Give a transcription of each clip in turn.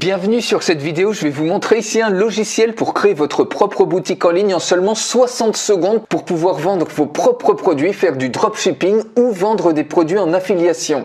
Bienvenue sur cette vidéo, je vais vous montrer ici un logiciel pour créer votre propre boutique en ligne en seulement 60 secondes pour pouvoir vendre vos propres produits, faire du dropshipping ou vendre des produits en affiliation.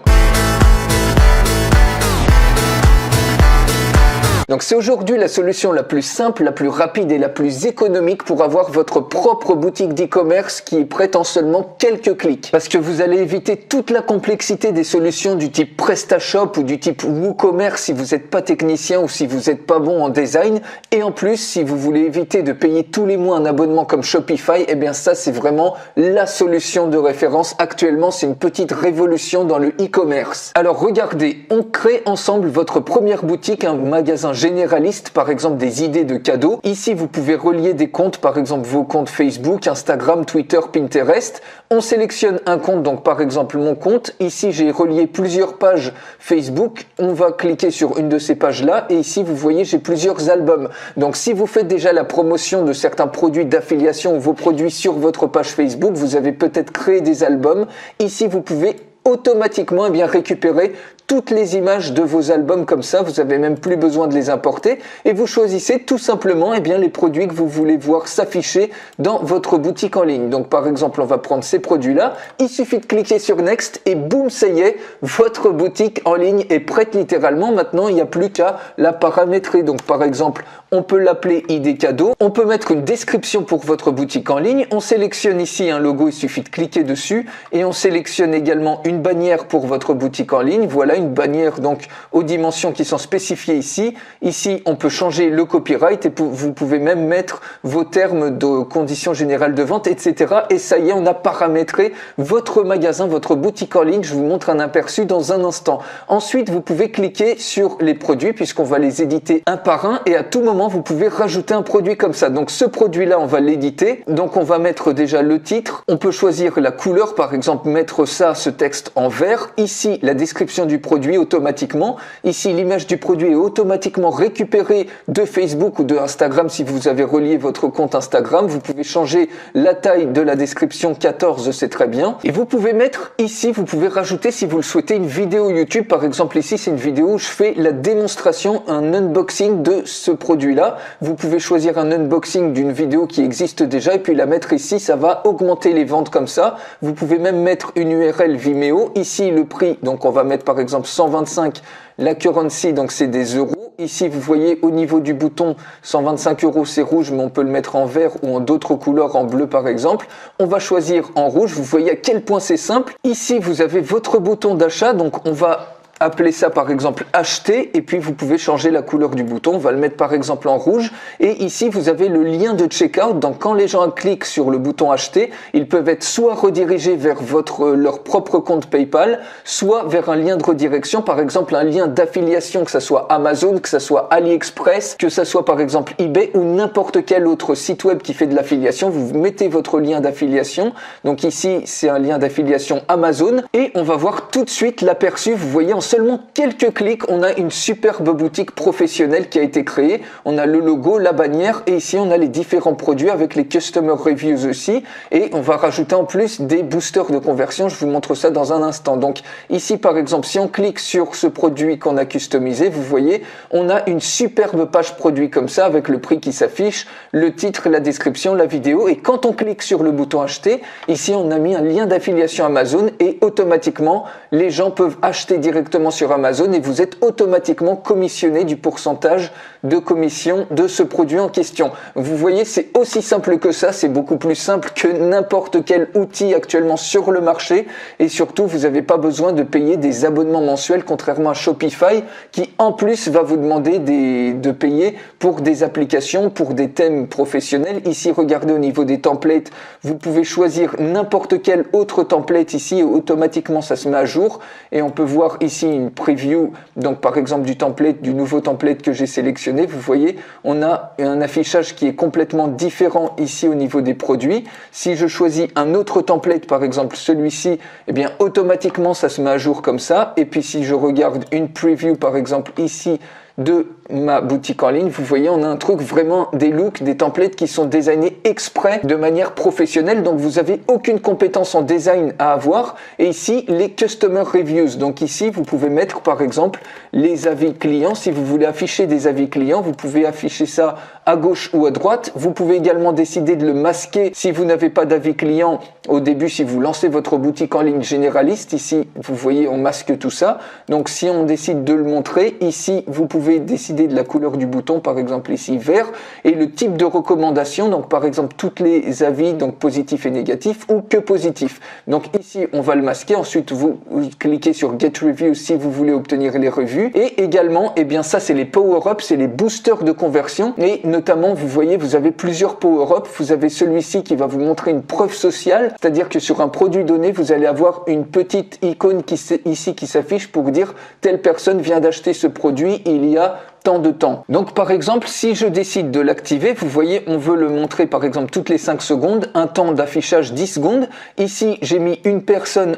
Donc c'est aujourd'hui la solution la plus simple, la plus rapide et la plus économique pour avoir votre propre boutique d'e-commerce qui est prête en seulement quelques clics. Parce que vous allez éviter toute la complexité des solutions du type PrestaShop ou du type WooCommerce si vous n'êtes pas technicien ou si vous n'êtes pas bon en design. Et en plus, si vous voulez éviter de payer tous les mois un abonnement comme Shopify, eh bien ça c'est vraiment la solution de référence. Actuellement, c'est une petite révolution dans le e-commerce. Alors regardez, on crée ensemble votre première boutique, un magasin généraliste, par exemple des idées de cadeaux. Ici, vous pouvez relier des comptes, par exemple vos comptes Facebook, Instagram, Twitter, Pinterest. On sélectionne un compte, donc par exemple mon compte. Ici, j'ai relié plusieurs pages Facebook. On va cliquer sur une de ces pages-là et ici, vous voyez, j'ai plusieurs albums. Donc si vous faites déjà la promotion de certains produits d'affiliation ou vos produits sur votre page Facebook, vous avez peut-être créé des albums. Ici, vous pouvez automatiquement récupérer toutes les images de vos albums comme ça, vous n'avez même plus besoin de les importer et vous choisissez tout simplement les produits que vous voulez voir s'afficher dans votre boutique en ligne. Donc par exemple, on va prendre ces produits-là, il suffit de cliquer sur Next et boum, ça y est, votre boutique en ligne est prête littéralement. Maintenant, il n'y a plus qu'à la paramétrer. Donc par exemple, on peut l'appeler idée cadeau, on peut mettre une description pour votre boutique en ligne, on sélectionne ici un logo, il suffit de cliquer dessus et on sélectionne également une bannière pour votre boutique en ligne. Voilà une bannière donc aux dimensions qui sont spécifiées ici. Ici, on peut changer le copyright et vous pouvez même mettre vos termes de conditions générales de vente, etc. Et ça y est, on a paramétré votre magasin, votre boutique en ligne. Je vous montre un aperçu dans un instant. Ensuite, vous pouvez cliquer sur les produits puisqu'on va les éditer un par un et à tout moment, vous pouvez rajouter un produit comme ça. Donc ce produit-là, on va l'éditer. Donc on va mettre déjà le titre. On peut choisir la couleur, par exemple, mettre ce texte en vert. Ici, la description du produit automatiquement. Ici, l'image du produit est automatiquement récupérée de Facebook ou de Instagram si vous avez relié votre compte Instagram. Vous pouvez changer la taille de la description, 14, c'est très bien. Et vous pouvez mettre ici, vous pouvez rajouter si vous le souhaitez une vidéo YouTube. Par exemple, ici, c'est une vidéo où je fais la démonstration, un unboxing de ce produit-là. Vous pouvez choisir un unboxing d'une vidéo qui existe déjà et puis la mettre ici. Ça va augmenter les ventes comme ça. Vous pouvez même mettre une URL Vimeo. Ici, le prix, donc on va mettre par exemple 125, la currency, donc c'est des euros. Ici, vous voyez au niveau du bouton, 125 euros, c'est rouge, mais on peut le mettre en vert ou en d'autres couleurs, en bleu par exemple. On va choisir en rouge, vous voyez à quel point c'est simple. Ici, vous avez votre bouton d'achat, donc on va appeler ça par exemple acheter et puis vous pouvez changer la couleur du bouton. On va le mettre par exemple en rouge et ici vous avez le lien de checkout. Donc quand les gens cliquent sur le bouton acheter, ils peuvent être soit redirigés vers leur propre compte PayPal, soit vers un lien de redirection, par exemple un lien d'affiliation, que ça soit Amazon, que ça soit AliExpress, que ça soit par exemple eBay ou n'importe quel autre site web qui fait de l'affiliation. Vous mettez votre lien d'affiliation. Donc ici c'est un lien d'affiliation Amazon et on va voir tout de suite l'aperçu. Vous voyez en seulement quelques clics, on a une superbe boutique professionnelle qui a été créée. On a le logo, la bannière et ici on a les différents produits avec les customer reviews aussi. Et on va rajouter en plus des boosters de conversion. Je vous montre ça dans un instant. Donc ici par exemple, si on clique sur ce produit qu'on a customisé, vous voyez, on a une superbe page produit comme ça avec le prix qui s'affiche, le titre, la description, la vidéo. Et quand on clique sur le bouton acheter, ici on a mis un lien d'affiliation Amazon et automatiquement les gens peuvent acheter directement sur Amazon et vous êtes automatiquement commissionné du pourcentage de commission de ce produit en question. Vous voyez, c'est aussi simple que ça, c'est beaucoup plus simple que n'importe quel outil actuellement sur le marché et surtout, vous n'avez pas besoin de payer des abonnements mensuels contrairement à Shopify qui en plus va vous demander de payer pour des applications, pour des thèmes professionnels. Ici, regardez au niveau des templates, vous pouvez choisir n'importe quel autre template ici et automatiquement ça se met à jour et on peut voir ici une preview, donc par exemple du nouveau template que j'ai sélectionné. Vous voyez, on a un affichage qui est complètement différent ici au niveau des produits. Si je choisis un autre template, par exemple celui-ci, eh bien automatiquement ça se met à jour comme ça. Et puis si je regarde une preview par exemple ici de ma boutique en ligne. Vous voyez, on a un truc vraiment, des looks, des templates qui sont designés exprès de manière professionnelle. Donc vous avez aucune compétence en design à avoir. Et ici, les customer reviews. Donc ici, vous pouvez mettre par exemple les avis clients. Si vous voulez afficher des avis clients, vous pouvez afficher ça à gauche ou à droite. Vous pouvez également décider de le masquer si vous n'avez pas d'avis client au début, si vous lancez votre boutique en ligne généraliste. Ici, vous voyez, on masque tout ça. Donc si on décide de le montrer, ici, vous pouvez décider de la couleur du bouton, par exemple ici vert, et le type de recommandation, donc par exemple toutes les avis, donc positifs et négatifs, ou que positifs. Donc ici, on va le masquer. Ensuite, vous cliquez sur Get Reviews si vous voulez obtenir les revues. Et également, eh bien ça, c'est les power-ups, c'est les boosters de conversion. Et notamment, vous voyez, vous avez plusieurs power-ups. Vous avez celui-ci qui va vous montrer une preuve sociale, c'est-à-dire que sur un produit donné, vous allez avoir une petite icône ici qui s'affiche pour dire telle personne vient d'acheter ce produit il y a tant de temps. Donc par exemple, si je décide de l'activer, vous voyez, on veut le montrer par exemple toutes les 5 secondes, un temps d'affichage 10 secondes. Ici, j'ai mis une personne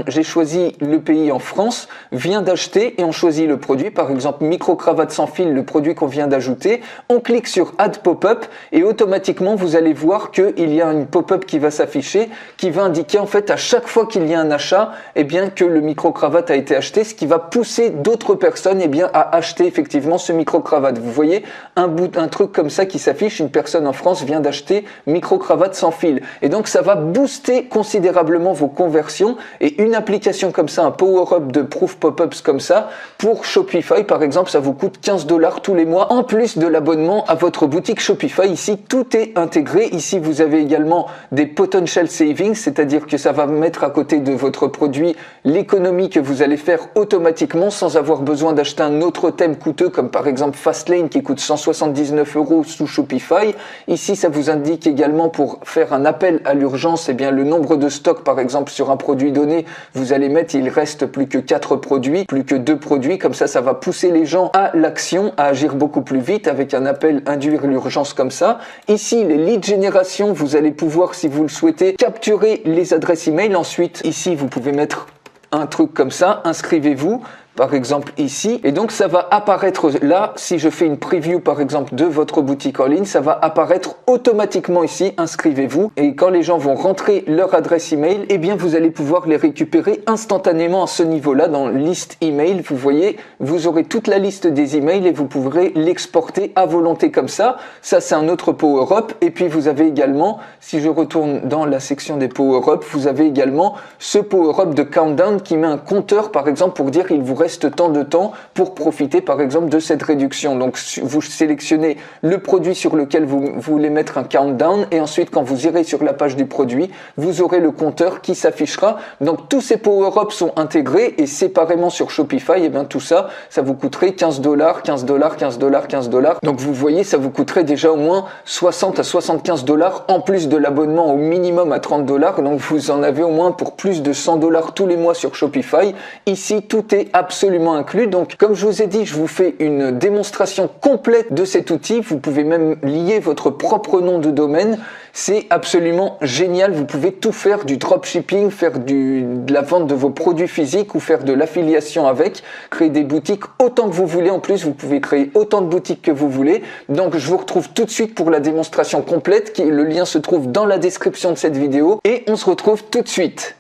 j'ai choisi le pays en France, vient d'acheter et on choisit le produit, par exemple micro-cravate sans fil, le produit qu'on vient d'ajouter. On clique sur Add Pop-up et automatiquement, vous allez voir qu'il y a une pop-up qui va s'afficher, qui va indiquer en fait à chaque fois qu'il y a un achat, eh bien que le micro-cravate a été acheté, ce qui va pousser d'autres personnes eh bien, à acheter effectivement ce micro-cravate. Vous voyez un truc comme ça qui s'affiche, une personne en France vient d'acheter micro-cravate sans fil. Et donc ça va booster considérablement vos conversions et une application comme ça, un power-up de proof pop-ups comme ça, pour Shopify par exemple, ça vous coûte 15 $ tous les mois en plus de l'abonnement à votre boutique Shopify. Ici, tout est intégré. Ici, vous avez également des potential savings, c'est-à-dire que ça va mettre à côté de votre produit l'économie que vous allez faire automatiquement sans avoir besoin d'acheter un autre thème coûteux comme par exemple Fastlane qui coûte 179 € sous Shopify. Ici, ça vous indique également pour faire un appel à l'urgence, eh bien le nombre de stocks par exemple sur un produit donné, vous allez mettre il reste plus que 4 produits, plus que 2 produits, comme ça va pousser les gens à l'action, à agir beaucoup plus vite avec un appel induire l'urgence comme ça. Ici, les lead génération, vous allez pouvoir, si vous le souhaitez, capturer les adresses email. Ensuite, ici, vous pouvez mettre un truc comme ça, inscrivez-vous. Par exemple ici, et donc ça va apparaître là, si je fais une preview par exemple de votre boutique en ligne, ça va apparaître automatiquement ici, inscrivez-vous, et quand les gens vont rentrer leur adresse email, eh bien vous allez pouvoir les récupérer instantanément à ce niveau-là dans liste email. Vous voyez, vous aurez toute la liste des emails et vous pourrez l'exporter à volonté comme ça. Ça c'est un autre power-up, et puis vous avez également, si je retourne dans la section des power-up, vous avez également ce power-up de countdown qui met un compteur par exemple pour dire il vous reste tant de temps pour profiter par exemple de cette réduction. Donc vous sélectionnez le produit sur lequel vous voulez mettre un countdown et ensuite quand vous irez sur la page du produit, vous aurez le compteur qui s'affichera. Donc tous ces power-ups sont intégrés et séparément sur Shopify, et bien tout ça, ça vous coûterait 15 $, 15 $, 15 $, 15 $. Donc vous voyez, ça vous coûterait déjà au moins 60 à 75 $ en plus de l'abonnement au minimum à 30 $. Donc vous en avez au moins pour plus de 100 $ tous les mois sur Shopify. Ici, tout est absolument inclus. Donc, comme je vous ai dit, je vous fais une démonstration complète de cet outil. Vous pouvez même lier votre propre nom de domaine. C'est absolument génial. Vous pouvez tout faire, du dropshipping, faire de la vente de vos produits physiques ou faire de l'affiliation avec, créer des boutiques autant que vous voulez. En plus, vous pouvez créer autant de boutiques que vous voulez. Donc, je vous retrouve tout de suite pour la démonstration complète. Le lien se trouve dans la description de cette vidéo et on se retrouve tout de suite.